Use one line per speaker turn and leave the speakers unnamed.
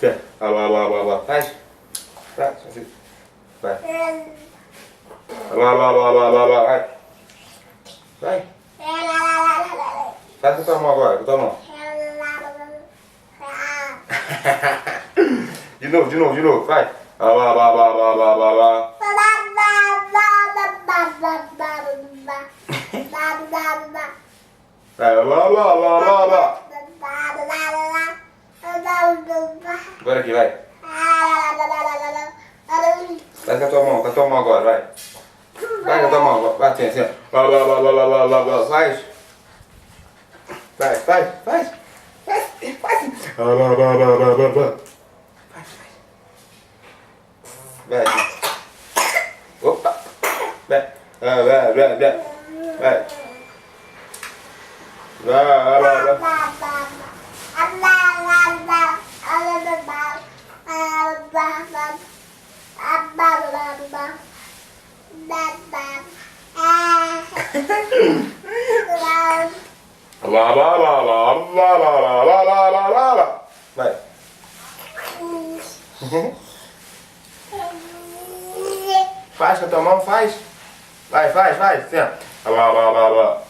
Quer? Lá. Faz. Vai, assim. Vai. Lá. Vai. Vai. Faz com a tua mão agora, com a tua mão. De novo. Vai. Lá. Vai, lá. Agora aqui, vai. Faz com a tua mão agora, vai. Vai com a tua mão, vai assim. Lá. Faz. Vai. Faz. Vai. Opa. Vai. Vai. Lá. Vai. Faz com a tua mão, faz. Vai. Senta. Lá.